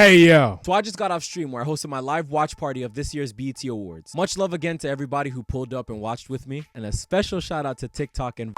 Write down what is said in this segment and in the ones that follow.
Hey yo! So I just got off stream where I hosted my live watch party of this year's BET Awards. Much love again to everybody who pulled up and watched with me, and a special shout out to TikTok and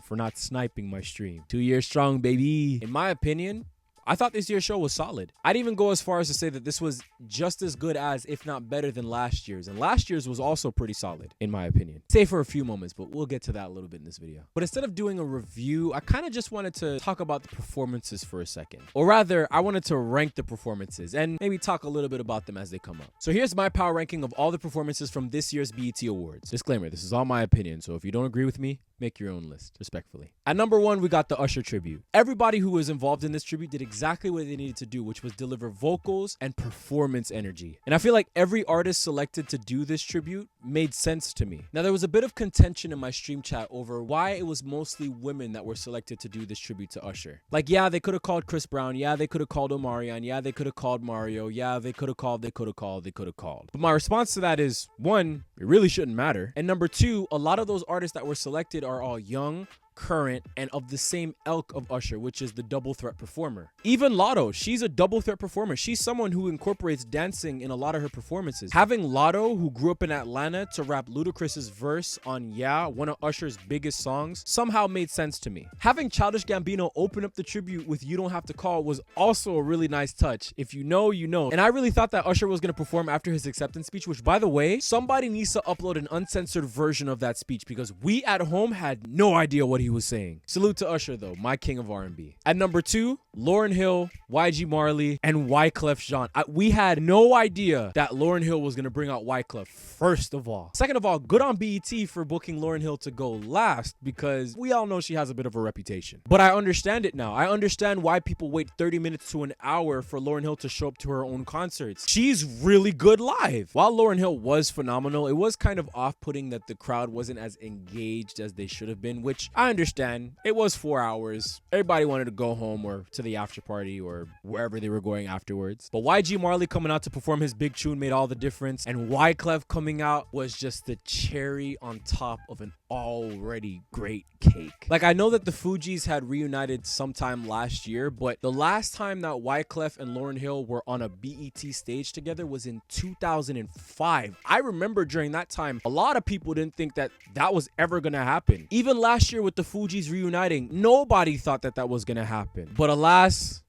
for not sniping my stream. 2 years strong, baby. In my opinion, I thought this year's show was solid. I'd even go as far as to say that this was just as good as, if not better than last year's. And last year's was also pretty solid, in my opinion. Save for a few moments, but we'll get to that a little bit in this video. But instead of doing a review, I kind of just wanted to talk about the performances for a second. Or rather, I wanted to rank the performances and maybe talk a little bit about them as they come up. So here's my power ranking of all the performances from this year's BET Awards. Disclaimer, this is all my opinion, so if you don't agree with me, make your own list, respectfully. At number 1, we got the Usher tribute. Everybody who was involved in this tribute did exactly what they needed to do, which was deliver vocals and performance energy. And I feel like every artist selected to do this tribute made sense to me. Now, there was a bit of contention in my stream chat over why it was mostly women that were selected to do this tribute to Usher. Like, yeah, they could have called Chris Brown. Yeah, they could have called Omarion. Yeah, they could have called Mario. Yeah, they could have called. But my response to that is, 1, it really shouldn't matter. And number 2, a lot of those artists that were selected are all young, current, and of the same ilk of Usher, which is the double threat performer. Even Lotto, she's a double threat performer. She's someone who incorporates dancing in a lot of her performances. Having Lotto, who grew up in Atlanta, to rap Ludacris's verse on Yeah, one of Usher's biggest songs, somehow made sense to me. Having Childish Gambino open up the tribute with You Don't Have to Call was also a really nice touch. If you know, you know. And I really thought that Usher was going to perform after his acceptance speech, which, by the way, somebody needs to upload an uncensored version of that speech because we at home had no idea what he was saying. Salute to Usher though, my king of R&B. At number 2, Lauryn Hill, YG Marley, and Wyclef Jean. We had no idea that Lauryn Hill was gonna bring out Wyclef, first of all. Second of all, good on BET for booking Lauryn Hill to go last because we all know she has a bit of a reputation. But I understand it now. I understand why people wait 30 minutes to an hour for Lauryn Hill to show up to her own concerts. She's really good live. While Lauryn Hill was phenomenal, it was kind of off-putting that the crowd wasn't as engaged as they should have been, which I understand. It was 4 hours. Everybody wanted to go home or to the after party or wherever they were going afterwards. But YG Marley coming out to perform his big tune made all the difference. And Wyclef coming out was just the cherry on top of an already great cake. Like, I know that the Fugees had reunited sometime last year, but the last time that Wyclef and Lauryn Hill were on a BET stage together was in 2005. I remember during that time, a lot of people didn't think that that was ever gonna happen. Even last year with the Fugees reuniting, nobody thought that that was gonna happen. But alas,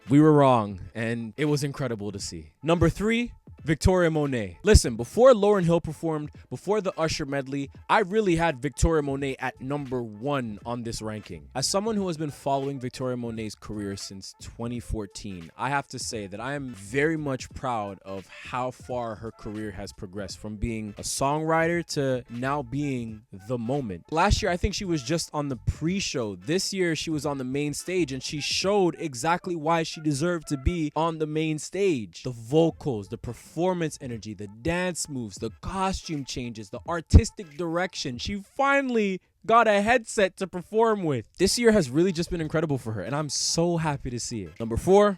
we were wrong, and it was incredible to see. Number 3, Victoria Monet. Listen, before Lauryn Hill performed, before the Usher medley, I really had Victoria Monet at number 1 on this ranking. As someone who has been following Victoria Monet's career since 2014, I have to say that I am very much proud of how far her career has progressed from being a songwriter to now being the moment. Last year, I think she was just on the pre-show. This year, she was on the main stage, and she showed exactly why she deserved to be on the main stage. The vocals, the performance energy, the dance moves, the costume changes, the artistic direction. She finally got a headset to perform with. This year has really just been incredible for her, and I'm so happy to see it. Number 4,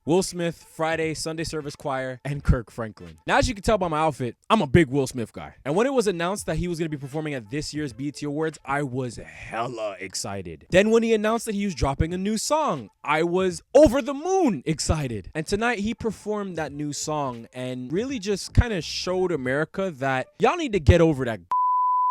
Will Smith, Friday, Sunday Service Choir, and Kirk Franklin. Now, as you can tell by my outfit, I'm a big Will Smith guy. And when it was announced that he was going to be performing at this year's BET Awards, I was hella excited. Then when he announced that he was dropping a new song, I was over the moon excited. And tonight, he performed that new song and really just kind of showed America that y'all need to get over that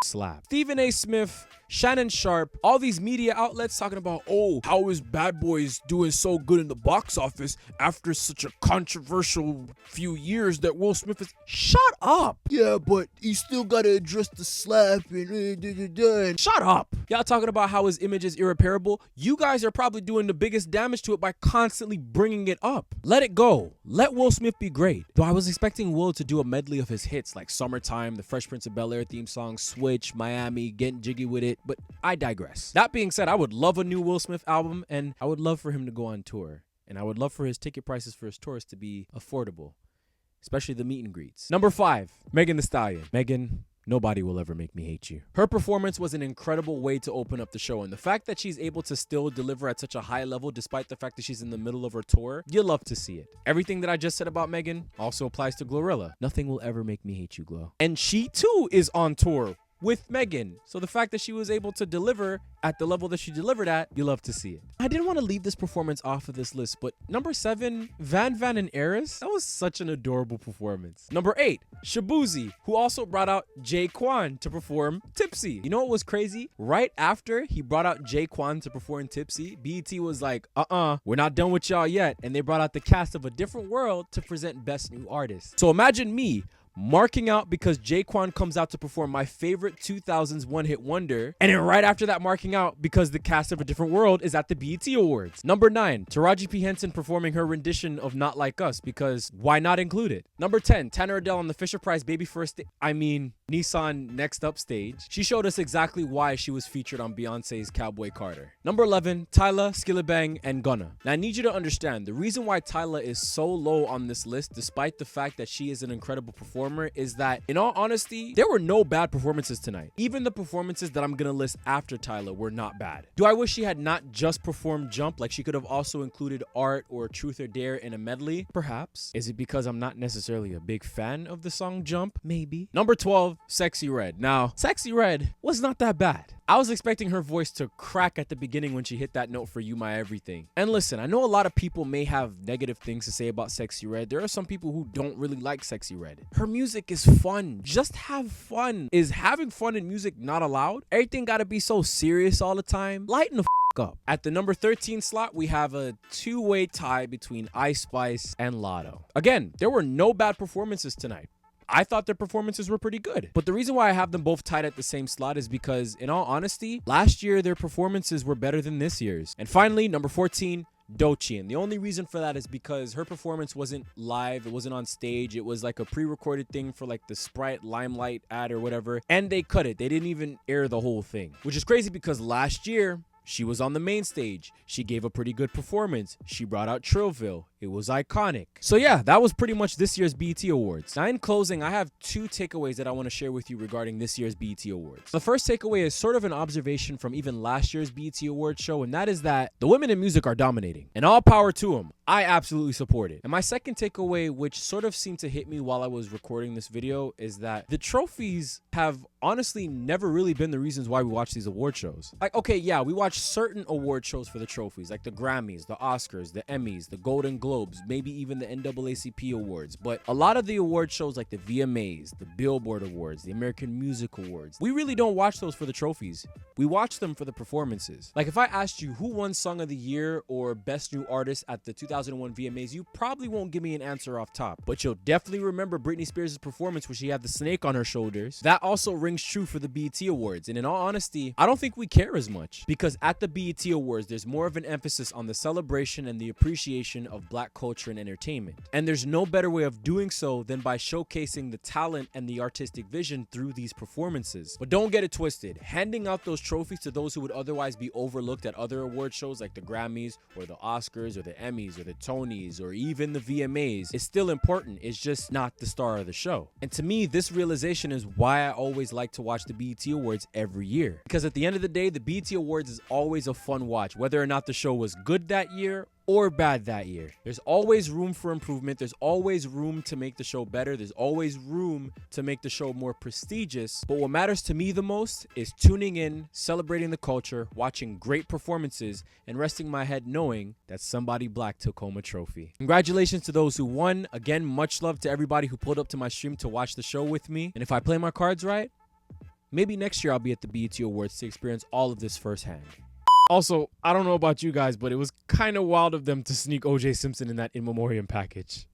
slap. Stephen A. Smith, Shannon Sharp, all these media outlets talking about, oh, how is Bad Boys doing so good in the box office after such a controversial few years that Will Smith is... Shut up. Yeah, but you still gotta address the slap and Shut up. Y'all talking about how his image is irreparable. You guys are probably doing the biggest damage to it by constantly bringing it up. Let it go. Let Will Smith be great. Though I was expecting Will to do a medley of his hits like Summertime, the Fresh Prince of Bel-Air theme song, Switch, Miami, Getting Jiggy With It, but I digress. That being said, I would love a new Will Smith album, and I would love for him to go on tour. And I would love for his ticket prices for his tours to be affordable, especially the meet and greets. Number 5, Megan Thee Stallion. Megan, nobody will ever make me hate you. Her performance was an incredible way to open up the show, and the fact that she's able to still deliver at such a high level despite the fact that she's in the middle of her tour, you'll love to see it. Everything that I just said about Megan also applies to Glorilla. Nothing will ever make me hate you, Glo. And she too is on tour with Megan. So the fact that she was able to deliver at the level that she delivered at, you love to see it. I didn't want to leave this performance off of this list, but number 7, Van Van and Eris, that was such an adorable performance. Number 8, Shabuzi, who also brought out J-Quan to perform Tipsy. You know what was crazy? Right after he brought out J-Quan to perform Tipsy, BET was like, we're not done with y'all yet. And they brought out the cast of A Different World to present Best New Artist. So imagine me marking out because J-Quan comes out to perform my favorite 2000s one-hit wonder, and then right after that marking out because the cast of A Different World is at the BET Awards. Number 9, Taraji P. Henson performing her rendition of Not Like Us, because why not include it? Number 10, Tanner Adele on the Fisher-Price Nissan Next Up stage. She showed us exactly why she was featured on Beyonce's Cowboy Carter. Number 11, Tyla, Skillabang, and Gunna. Now I need you to understand, the reason why Tyla is so low on this list, despite the fact that she is an incredible performer, is that, in all honesty, there were no bad performances tonight. Even the performances that I'm gonna list after Tyla were not bad. Do I wish she had not just performed Jump? Like, she could have also included Art or Truth or Dare in a medley? Perhaps. Is it because I'm not necessarily a big fan of the song Jump? Maybe. Number 12, Sexy Red. Now, Sexy Red was not that bad. I was expecting her voice to crack at the beginning when she hit that note for You My Everything. And listen, I know a lot of people may have negative things to say about Sexy Red. There are some people who don't really like Sexy Red. Her music is fun. Just have fun. Is having fun in music not allowed? Everything gotta be so serious all the time? Lighten the up. At the number 13 slot, we have a two-way tie between Ice Spice and Lotto. Again, there were no bad performances tonight. I thought their performances were pretty good. But the reason why I have them both tied at the same slot is because, in all honesty, last year their performances were better than this year's. And finally, number 14, Doechii. And the only reason for that is because her performance wasn't live, it wasn't on stage, it was like a pre-recorded thing for like the Sprite Limelight ad or whatever, and they cut it. They didn't even air the whole thing, which is crazy because last year she was on the main stage. She gave a pretty good performance. She brought out Trillville. It was iconic. So yeah, that was pretty much this year's BET Awards. Now in closing, I have 2 takeaways that I want to share with you regarding this year's BET Awards. The first takeaway is sort of an observation from even last year's BET Awards show, and that is that the women in music are dominating. And all power to them. I absolutely support it. And my second takeaway, which sort of seemed to hit me while I was recording this video, is that the trophies have honestly never really been the reasons why we watch these award shows. Like, okay, yeah, we watch certain award shows for the trophies, like the Grammys, the Oscars, the Emmys, the Golden Globes, maybe even the NAACP awards. But a lot of the award shows like the VMAs, the Billboard Awards, the American Music Awards, we really don't watch those for the trophies. We watch them for the performances. Like, if I asked you who won Song of the Year or Best New Artist at the 2001 VMAs, you probably won't give me an answer off top, but you'll definitely remember Britney Spears' performance where she had the snake on her shoulders. That also rings true for the BET Awards. And in all honesty, I don't think we care as much, because at the BET Awards, there's more of an emphasis on the celebration and the appreciation of Black culture and entertainment. And there's no better way of doing so than by showcasing the talent and the artistic vision through these performances. But don't get it twisted. Handing out those trophies to those who would otherwise be overlooked at other award shows like the Grammys or the Oscars or the Emmys or the Tonys or even the VMAs is still important. It's just not the star of the show. And to me, this realization is why I always like to watch the BET Awards every year. Because at the end of the day, the BET Awards is always a fun watch, whether or not the show was good that year or bad that year. There's always room for improvement. There's always room to make the show better. There's always room to make the show more prestigious. But what matters to me the most is tuning in, celebrating the culture, watching great performances, and resting my head knowing that somebody Black took home a trophy. Congratulations to those who won. Again, much love to everybody who pulled up to my stream to watch the show with me. And if I play my cards right, maybe next year I'll be at the BET Awards to experience all of this firsthand. Also, I don't know about you guys, but it was kind of wild of them to sneak OJ Simpson in that in memoriam package.